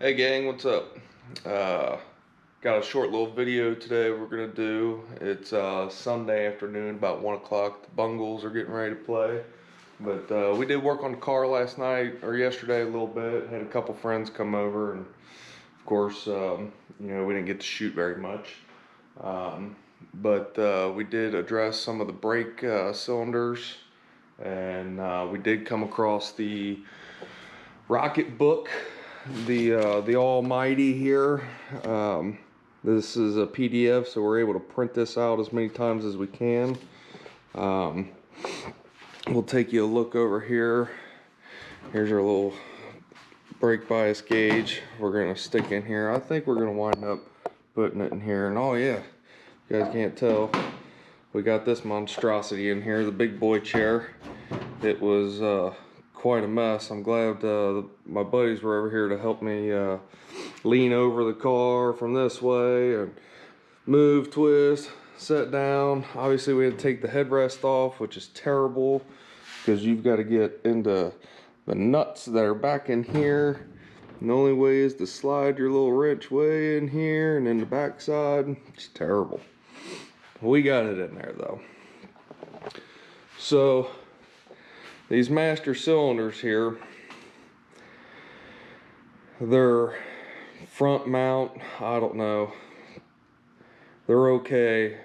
Hey gang, what's up? Got a short little video today we're gonna do. It's Sunday afternoon, about 1 o'clock. The Bungles are getting ready to play. But we did work on the car last night, or yesterday a little bit. Had a couple friends come over, and of course, we didn't get to shoot very much. But we did address some of the brake cylinders, and we did come across the Rocket book, the almighty here. This is a PDF, so we're able to print this out as many times as we can. We'll take you a look over here. Here's our little brake bias gauge we're gonna stick in here. I think we're gonna wind up putting it in here. And oh yeah, you guys can't tell, we got this monstrosity in here, the big boy chair. It was quite a mess. I'm glad my buddies were over here to help me lean over the car from this way and move, twist, set down. Obviously we had to take the headrest off, which is terrible because you've got to get into the nuts that are back in here. And the only way is to slide your little wrench way in here and then the back side. It's terrible. We got it in there though. So these master cylinders here, they're front mount, I don't know. They're okay,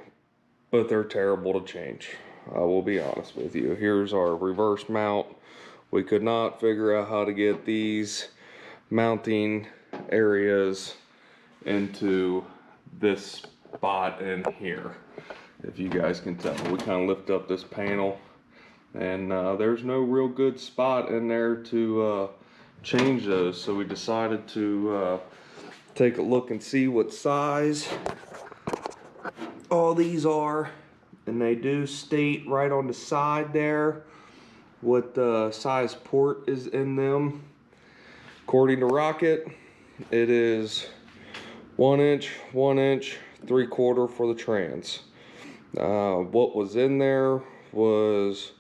but they're terrible to change. I will be honest with you. Here's our reverse mount. We could not figure out how to get these mounting areas into this spot in here. If you guys can tell, we kind of lift up this panel, and there's no real good spot in there to change those. So we decided to take a look and see what size all these are, and they do state right on the side there what size port is in them. According to Rocket, it is 1 inch, 1 inch, 3/4 for the trans. What was in there was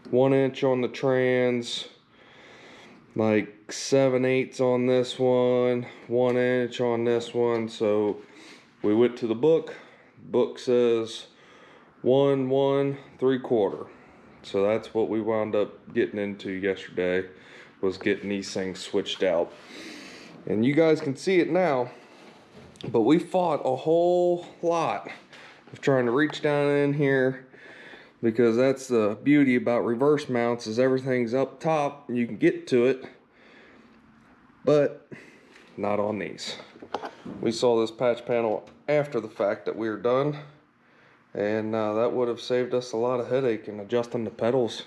1 inch on the trans, like 7/8 on this one, 1 inch on this one. So we went to the book. Book says 1, 1, 3/4. So that's what we wound up getting into yesterday, was getting these things switched out. And you guys can see it now, but we fought a whole lot of trying to reach down in here, because that's the beauty about reverse mounts, is everything's up top and you can get to it, but not on these. We saw this patch panel after the fact that we were done, and that would have saved us a lot of headache in adjusting the pedals.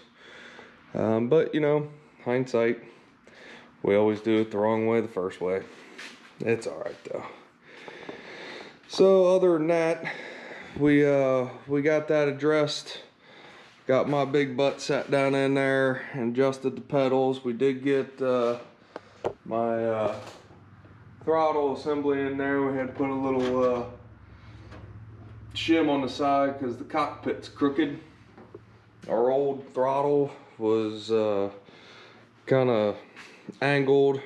But you know, hindsight, we always do it the wrong way the first way. It's all right though. So other than that, we got that addressed. Got my big butt sat down in there and adjusted the pedals. We did get my throttle assembly in there. We had to put a little shim on the side because the cockpit's crooked. Our old throttle was kind of angled,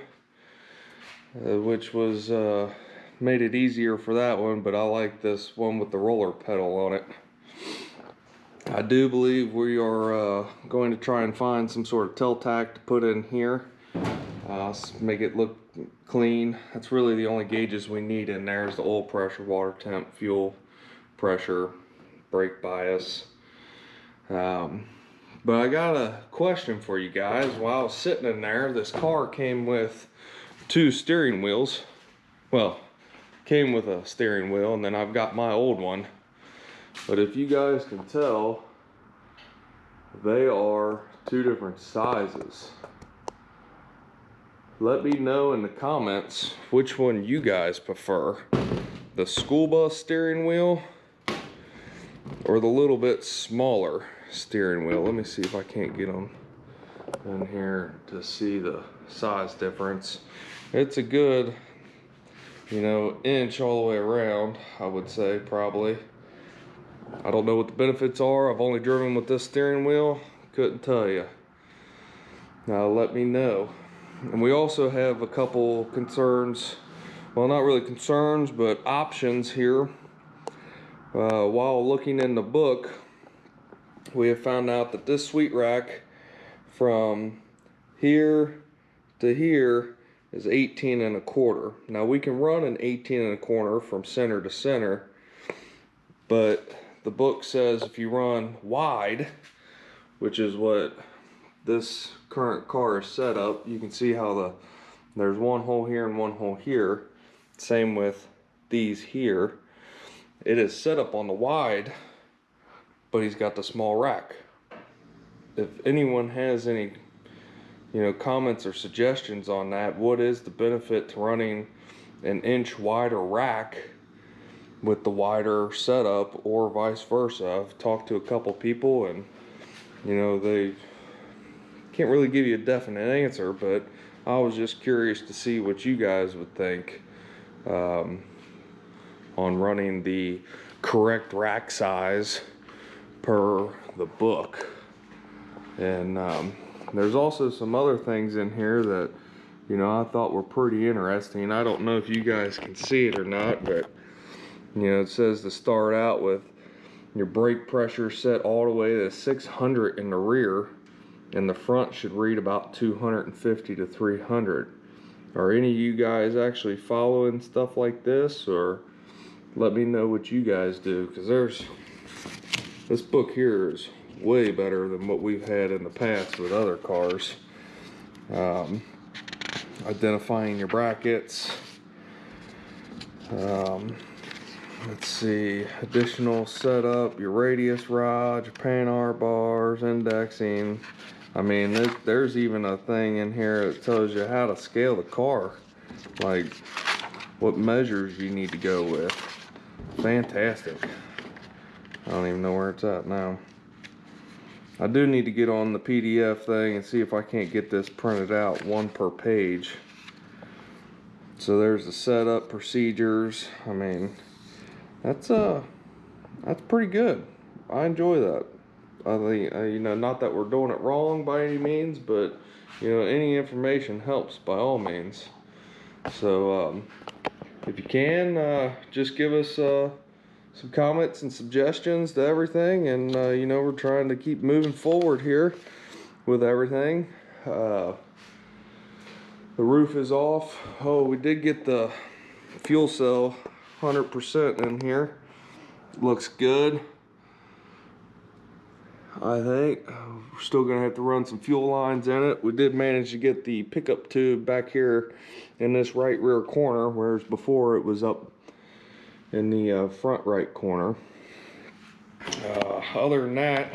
which was made it easier for that one, but I like this one with the roller pedal on it. I do believe we are going to try and find some sort of tail tack to put in here, make it look clean. That's really the only gauges we need in there, is the oil pressure, water temp, fuel pressure, brake bias. But I got a question for you guys. While I was sitting in there, this car came with 2 steering wheels. Well, came with a steering wheel, and then I've got my old one. But if you guys can tell, they are 2 different sizes. Let me know in the comments which one you guys prefer. The school bus steering wheel or the little bit smaller steering wheel. Let me see if I can't get them in here to see the size difference. It's a good, inch all the way around, I would say, probably. I don't know what the benefits are. I've only driven with this steering wheel. Couldn't tell you. Now let me know. And we also have a couple concerns, well, not really concerns, but options here. While looking in the book, we have found out that this sweet rack from here to here is 18 and a quarter. Now we can run an 18 and a quarter from center to center, but the book says if you run wide, which is what this current car is set up, you can see how there's one hole here and one hole here. Same with these here. It is set up on the wide, but he's got the small rack. If anyone has any, comments or suggestions on that, what is the benefit to running an inch wider rack with the wider setup, or vice versa? I've talked to a couple people, and they can't really give you a definite answer, but I was just curious to see what you guys would think on running the correct rack size per the book. And there's also some other things in here that I thought were pretty interesting. I don't know if you guys can see it or not, but it says to start out with your brake pressure set all the way to 600 in the rear, and the front should read about 250 to 300. Are any of you guys actually following stuff like this, or let me know what you guys do, because this book here is way better than what we've had in the past with other cars. Identifying your brackets. Let's see, additional setup, your radius rod, your Panhard bars, indexing. I mean, there's even a thing in here that tells you how to scale the car, like what measures you need to go with. Fantastic. I don't even know where it's at now. I do need to get on the PDF thing and see if I can't get this printed out, one per page. So there's the setup procedures. I mean, that's pretty good. I enjoy that. I think, not that we're doing it wrong by any means, but any information helps by all means. So if you can, just give us some comments and suggestions to everything, and we're trying to keep moving forward here with everything. The roof is off. Oh, we did get the fuel cell 100% in here. Looks good, I think. We're still gonna have to run some fuel lines in it. We did manage to get the pickup tube back here in this right rear corner, whereas before it was up in the front right corner. Other than that,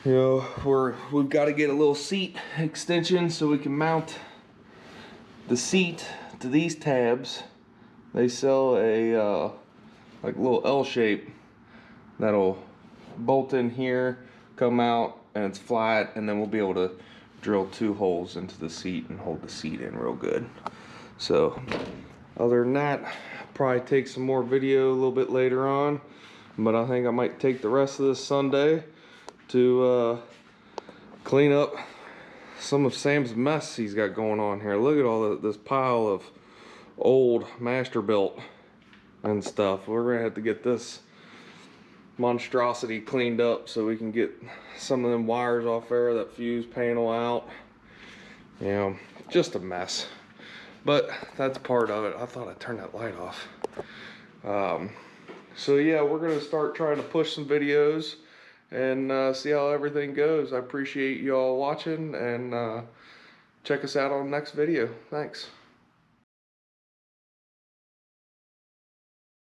we've got to get a little seat extension so we can mount the seat to these tabs. They sell a like little L shape that'll bolt in here, come out, and it's flat, and then we'll be able to drill 2 holes into the seat and hold the seat in real good. So other than that, probably take some more video a little bit later on, but I think I might take the rest of this Sunday to clean up some of Sam's mess he's got going on here. Look at all this pile of old Masterbuilt and stuff. We're gonna have to get this monstrosity cleaned up so we can get some of them wires off there, that fuse panel out. Just a mess, but that's part of it. I thought I'd turn that light off. So yeah, we're gonna start trying to push some videos and see how everything goes. I appreciate you all watching, and check us out on the next video. Thanks.